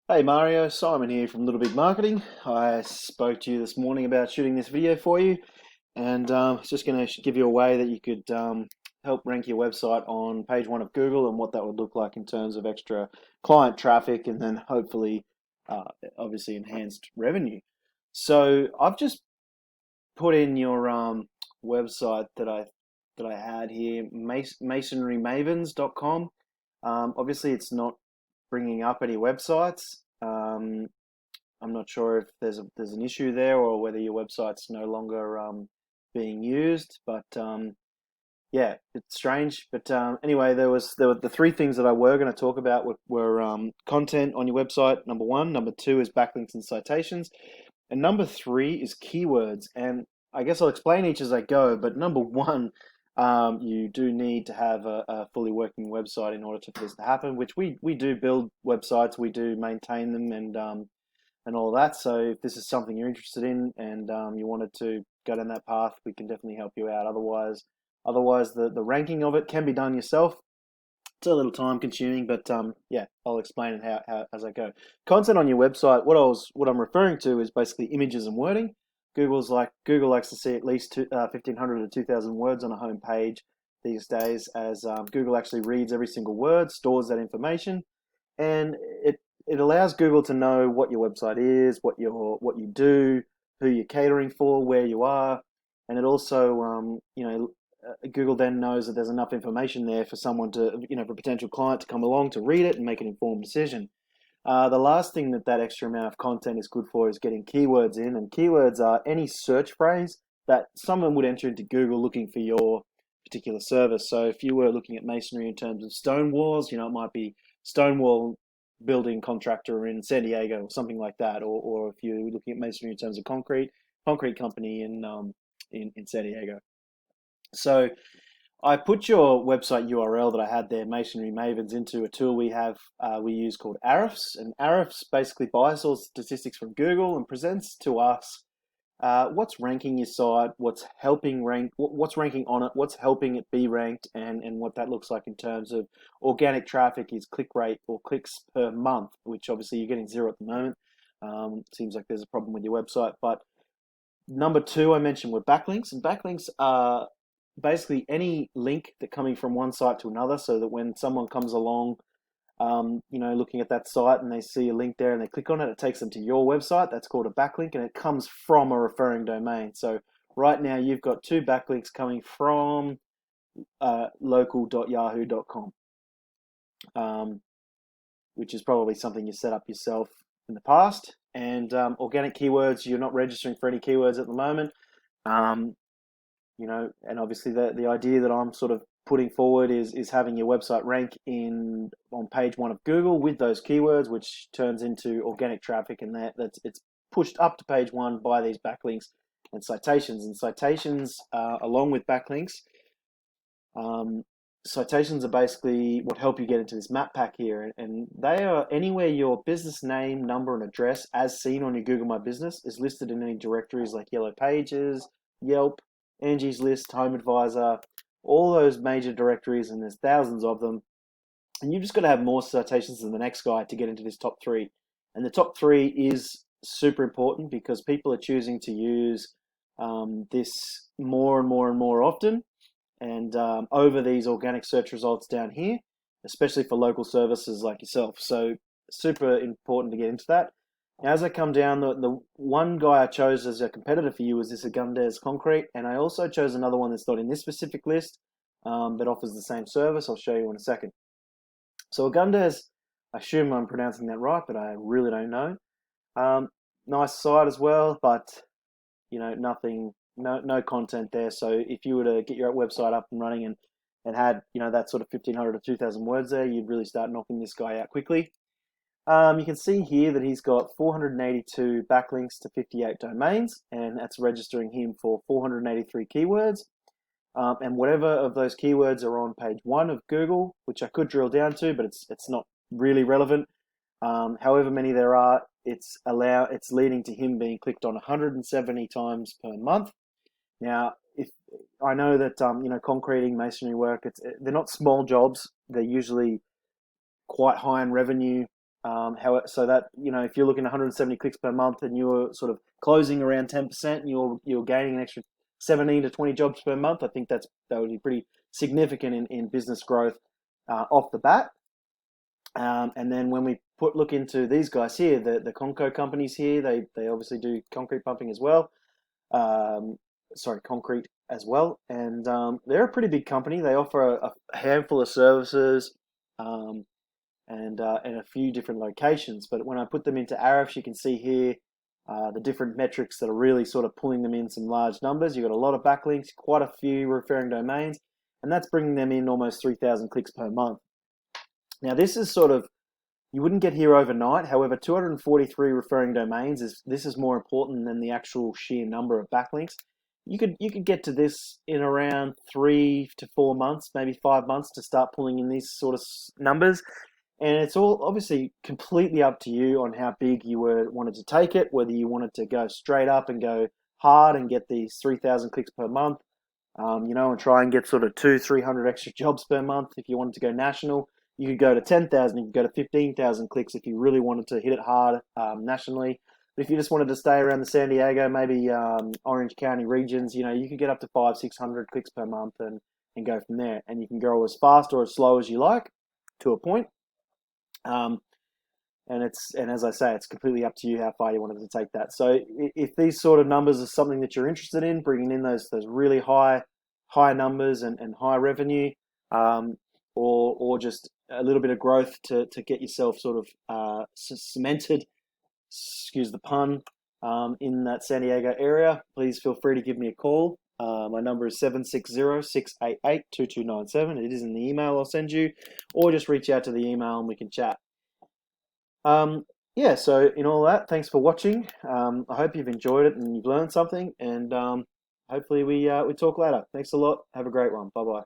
Hey Mario, Simon here from Little Big Marketing. I spoke to you this morning about shooting this video for you, and it's just going to give you a way that you could help rank your website on page one of Google and what that would look like in terms of extra client traffic and then hopefully, uh, obviously, enhanced revenue. So I've just put in your website that I had here, masonrymavens.com. Obviously, it's not bringing up any websites. I'm not sure if there's an issue there or whether your website's no longer being used. But yeah, it's strange. But anyway, there were the three things that I were going to talk about were content on your website. Number one, number two is backlinks and citations, and number three is keywords. And I guess I'll explain each as I go. But number one, you do need to have a fully working website in order for this to happen, which we do build websites, we do maintain them, and all of that. So if this is something you're interested in and you wanted to go down that path, we can definitely help you out. Otherwise, the ranking of it can be done yourself. It's a little time consuming, but yeah, I'll explain it how as I go. Content on your website. What I'm referring to is basically images and wording. Google likes to see at least 1,500 to 2,000 words on a home page these days, as Google actually reads every single word, stores that information, and it allows Google to know what your website is, what you do, who you're catering for, where you are, and it also Google then knows that there's enough information there for someone to for a potential client to come along to read it and make an informed decision. The last thing that extra amount of content is good for is getting keywords in, and keywords are any search phrase that someone would enter into Google looking for your particular service. So if you were looking at masonry in terms of stone walls, it might be stone wall building contractor in San Diego or something like that, or if you're looking at masonry in terms of concrete company in San Diego. So I put your website URL that I had there, Masonry Mavens, into a tool we use called Ahrefs, and Ahrefs basically buys all statistics from Google and presents to us what's ranking your site, what's ranking on it, what's helping it be ranked, and what that looks like in terms of organic traffic is click rate or clicks per month, which obviously you're getting zero at the moment. Seems like there's a problem with your website, but number two I mentioned were backlinks, and backlinks are basically any link that coming from one site to another, so that when someone comes along, looking at that site and they see a link there and they click on it, it takes them to your website. That's called a backlink, and it comes from a referring domain. So right now you've got two backlinks coming from local.yahoo.com, um, which is probably something you set up yourself in the past. And organic keywords, you're not registering for any keywords at the moment. Um, and obviously the idea that I'm sort of putting forward is having your website rank on page one of Google with those keywords, which turns into organic traffic, and it's pushed up to page one by these backlinks and citations. And citations, along with backlinks, um, citations are basically what help you get into this map pack here, and they are anywhere your business name, number, and address, as seen on your Google My Business, is listed in any directories like Yellow Pages, Yelp, Angie's List, Home Advisor, all those major directories, and there's thousands of them. And you've just got to have more citations than the next guy to get into this top three. And the top three is super important because people are choosing to use this more and more and more often, and over these organic search results down here, especially for local services like yourself. So super important to get into that. Now, as I come down, the one guy I chose as a competitor for you was this Agundes Concrete, and I also chose another one that's not in this specific list, but offers the same service. I'll show you in a second. So Agundes, I assume I'm pronouncing that right, but I really don't know. Um, Nice site as well, but nothing, no content there. So if you were to get your website up and running and had that sort of 1,500 to 2,000 words there, you'd really start knocking this guy out quickly. You can see here that he's got 482 backlinks to 58 domains, and that's registering him for 483 keywords. And whatever of those keywords are on page one of Google, which I could drill down to, but it's not really relevant. However many there are, it's leading to him being clicked on 170 times per month. Now, if I know that concreting, masonry work, they're not small jobs. They're usually quite high in revenue, So that, if you're looking at 170 clicks per month and you're sort of closing around 10%, and you're gaining an extra 17 to 20 jobs per month, I think that would be pretty significant in business growth off the bat. And then when we look into these guys here, the Conco companies here, they obviously do concrete pumping as well. Concrete as well, and they're a pretty big company. They offer a handful of services, and a few different locations. But when I put them into Arifs, you can see here the different metrics that are really sort of pulling them in some large numbers. You've got a lot of backlinks, quite a few referring domains, and that's bringing them in almost 3,000 clicks per month. Now, this is sort of, you wouldn't get here overnight. However, 243 referring domains is more important than the actual sheer number of backlinks. You could get to this in around 3 to 4 months, maybe 5 months, to start pulling in these sort of numbers. And it's all obviously completely up to you on how big you wanted to take it, whether you wanted to go straight up and go hard and get these 3,000 clicks per month, and try and get sort of 200-300 extra jobs per month. If you wanted to go national, you could go to 10,000, you could go to 15,000 clicks if you really wanted to hit it hard nationally. But if you just wanted to stay around the San Diego, maybe Orange County regions, you could get up to 500-600 clicks per month and go from there. And you can go as fast or as slow as you like to a point. And as I say, it's completely up to you how far you wanted to take that. So if these sort of numbers are something that you're interested in, bringing in those really high numbers and high revenue, or just a little bit of growth to get yourself sort of cemented, excuse the pun, in that San Diego area, please feel free to give me a call. My number is 760-688-2297. It is in the email I'll send you, or just reach out to the email and we can chat. So in all that, thanks for watching. I hope you've enjoyed it and you've learned something, and hopefully we talk later. Thanks a lot. Have a great one. Bye-bye.